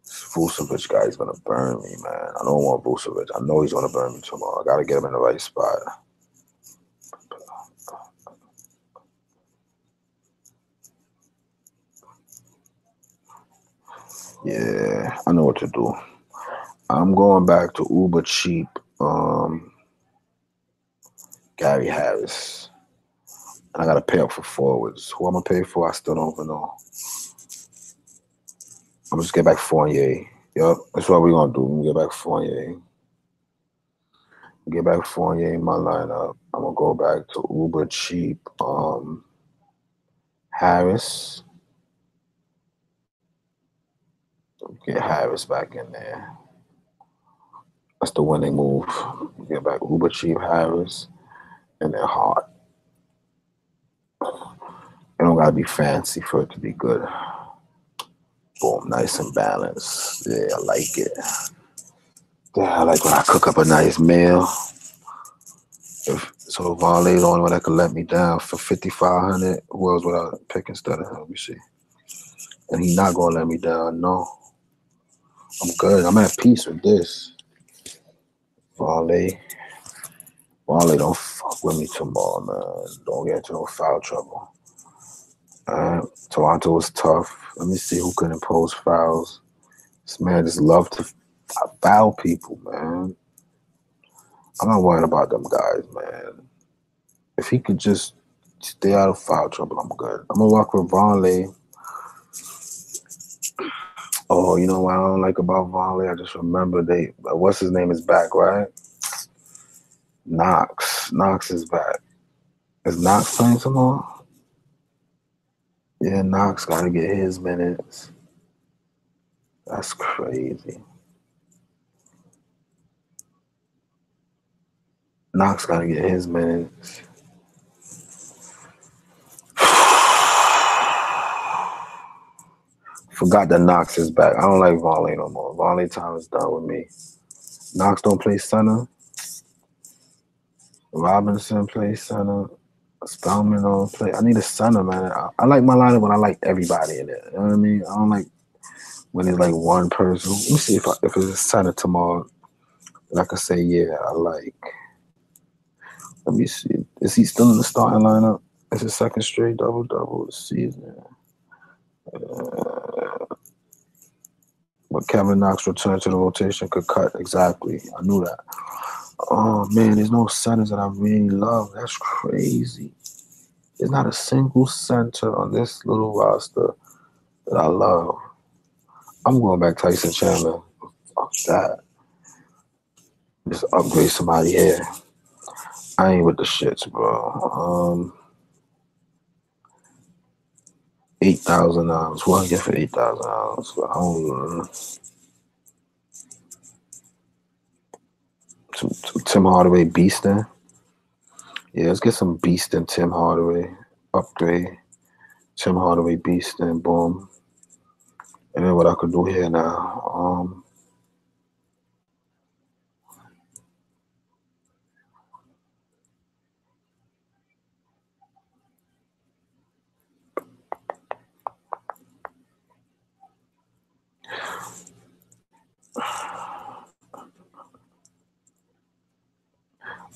This Vucevic guy is gonna burn me, man. I don't want Vucevic. I know he's gonna burn me tomorrow. I gotta get him in the right spot. Yeah, I know what to do. I'm going back to uber cheap Gary Harris. And I got to pay up for forwards. Who I'm going to pay for, I still don't even know. I'm just get back Fournier. Yep, that's what we're going to do. We're get back Fournier. Get back Fournier in my lineup. I'm going to go back to uber cheap Harris. Get Harris back in there. That's the winning move. Get back uber cheap Harris and then Hart. It don't gotta be fancy for it to be good. Boom, nice and balanced. Yeah, I like it. Yeah, I like when I cook up a nice meal. So Vonleh's the only one that could let me down for 5,500. Who else would I pick instead of him? Let me see. And he's not gonna let me down, no. I'm good. I'm at peace with this. Varley don't fuck with me tomorrow, man. Don't get into no foul trouble. Toronto was tough. Let me see who can impose fouls. This man just love to foul people, man. I'm not worrying about them guys, man. If he could just stay out of foul trouble, I'm good. I'm gonna walk with Varley. Oh, you know what I don't like about Varley? I just remember what's his name is back, right? Knox. Knox is back. Is Knox playing tomorrow? Yeah, Knox gotta get his minutes. That's crazy. Knox gotta get his minutes. Forgot that Knox is back. I don't like Varley no more. Varley time is done with me. Knox don't play center. Robinson plays center. Spellman don't play. I need a center, man. I like my lineup when I like everybody in it. You know what I mean? I don't like when it's like one person. Let me see if it's a center tomorrow. And I can say, yeah, I like. Let me see. Is he still in the starting lineup? It's his second straight double this season. But Kevin Knox return to the rotation could cut. Exactly. I knew that. Oh, man, there's no centers that I really love. That's crazy. There's not a single center on this little roster that I love. I'm going back Tyson Chandler. Fuck that. Just upgrade somebody here. I ain't with the shits, bro. $8,000. What I get for $8,000? I don't know. Some Tim Hardaway beastin'. Yeah, let's get some beastin' Tim Hardaway. Upgrade. Tim Hardaway beastin'. Boom. And then what I could do here now.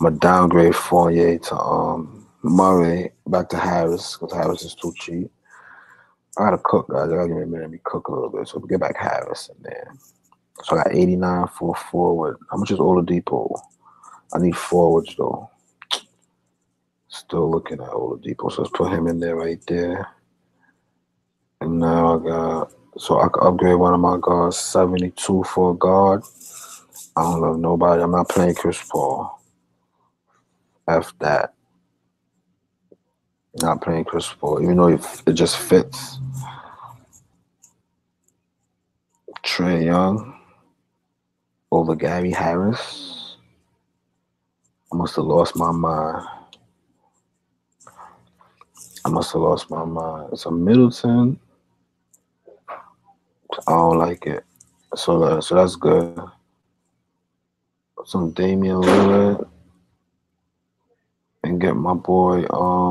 I'm going to downgrade Fournier to Murray back to Harris because Harris is too cheap. I got to cook, guys. I got to give me a minute. Let me cook a little bit. So we get back Harris in there. So I got 89 for a forward. How much is Oladipo? I need forwards, though. Still looking at Oladipo. So let's put him in there right there. And now I got... So I can upgrade one of my guards. 72 for a guard. I don't love nobody. I'm not playing Chris Paul. F that. Not playing Chris Paul, even though it just fits. Trae Young over Gary Harris. I must have lost my mind. It's a Middleton. I don't like it. So that's good. Some Damian Lillard. And get my boy, I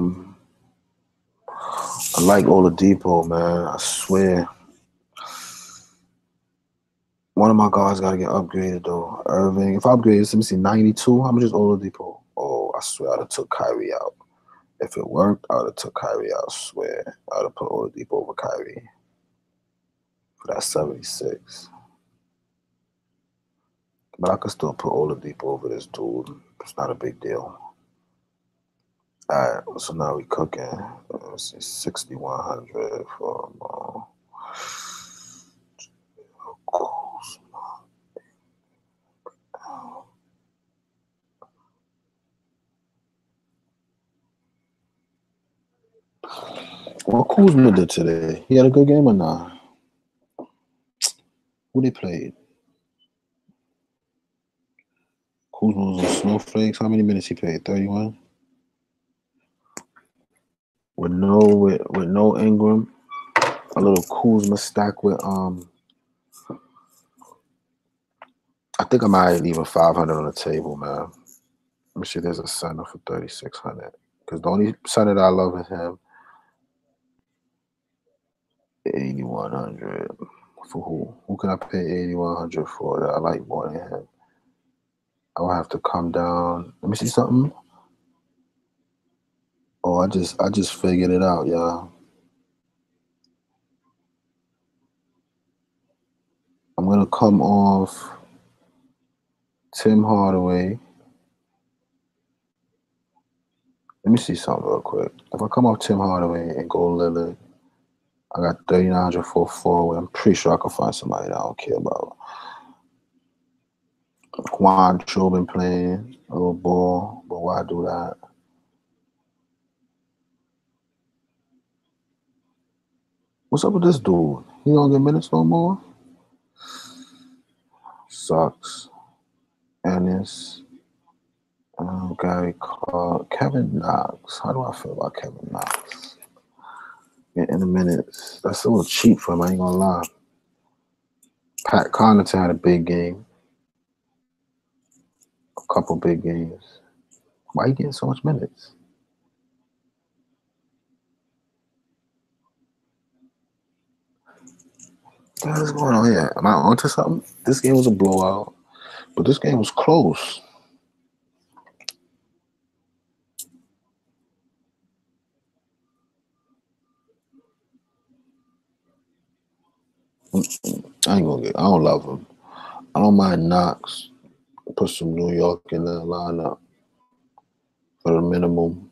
like Oladipo, man. I swear. One of my guards got to get upgraded, though. Irving. If I upgrade, let me see, 92. How much is Oladipo? Oh, I swear I'd have took Kyrie out. If it worked, I would have took Kyrie out, I swear. I would have put Oladipo over Kyrie for that 76. But I could still put Oladipo over this dude. It's not a big deal. All right, so now we cooking. Let's see, 6,100 for What Kuzma did today? He had a good game or not? Who they played? Kuzma was on Snowflakes. How many minutes he played? 31? With no Ingram. A little Kuzma stack with I think I might leave 500 on the table, man. Let me see. There's a center for 3,600. Because the only center that I love is him. 8,100. For who? Who can I pay 8,100 for that I like more than him? I will have to come down. Let me see something. Oh, I just figured it out, y'all. I'm gonna come off Tim Hardaway. Let me see something real quick. If I come off Tim Hardaway and go Lillard, I got 3,900 for a forward. I'm pretty sure I can find somebody that I don't care about. Juancho been playing a little ball, but why do that? What's up with this dude? He don't get minutes no more? Sucks. Ennis. Gary Clark. Kevin Knox. How do I feel about Kevin Knox? In the minutes. That's a little cheap for him, I ain't gonna lie. Pat Connaughton had a big game. A couple big games. Why you getting so much minutes? What is going on here? Am I onto something? This game was a blowout, but this game was close. I don't love him. I don't mind Knox. Put some New York in the lineup for the minimum.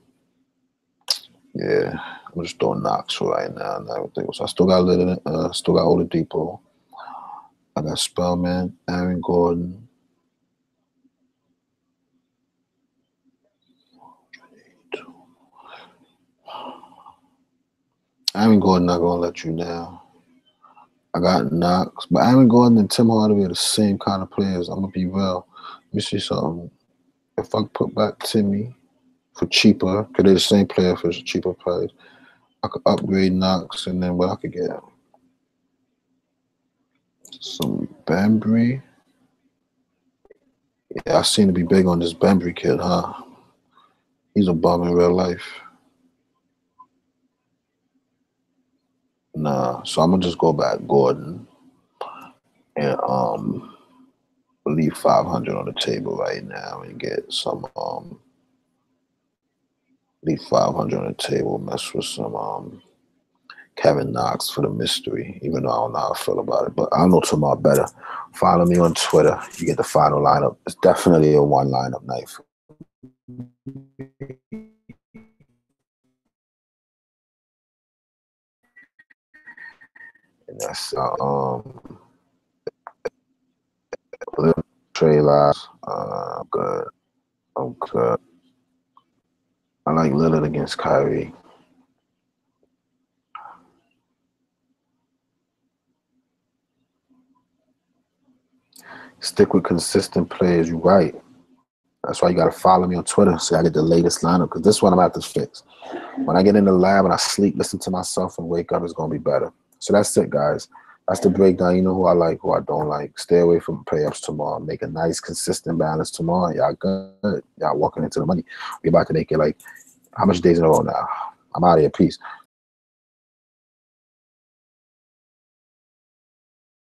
Yeah, I'm just throwing Knox for right now and everything. So I still got Oladipo. I got Spellman, Aaron Gordon. Aaron Gordon not gonna let you down. I got Knox, but Aaron Gordon and Tim Hardaway are the same kind of players. I'm gonna be real. Let me see something. If I put back Timmy for cheaper, because they're the same player for cheaper price, I could upgrade Knox, and then what I could get some Bembry. Yeah, I seem to be big on this Bembry kid, huh? He's a bum in real life. Nah, so I'm gonna just go back Gordon and leave 500 on the table right now and get some leave 500 on the table, mess with some Kevin Knox for the mystery, even though I don't know how I feel about it. But I'll know tomorrow better. Follow me on Twitter. You get the final lineup. It's definitely a one lineup night. And that's Trey Lyles. Good. I'm good. I like Lillard against Kyrie. Stick with consistent players. You're right. That's why you got to follow me on Twitter so I get the latest lineup, because this one I'm going to have to fix. When I get in the lab and I sleep, listen to myself and wake up, it's going to be better. So that's it, guys. That's the breakdown. You know who I like, who I don't like. Stay away from pay-ups tomorrow. Make a nice, consistent balance tomorrow. Y'all good. Y'all walking into the money. We about to make it like, how much days in a row now? I'm out of here. Peace.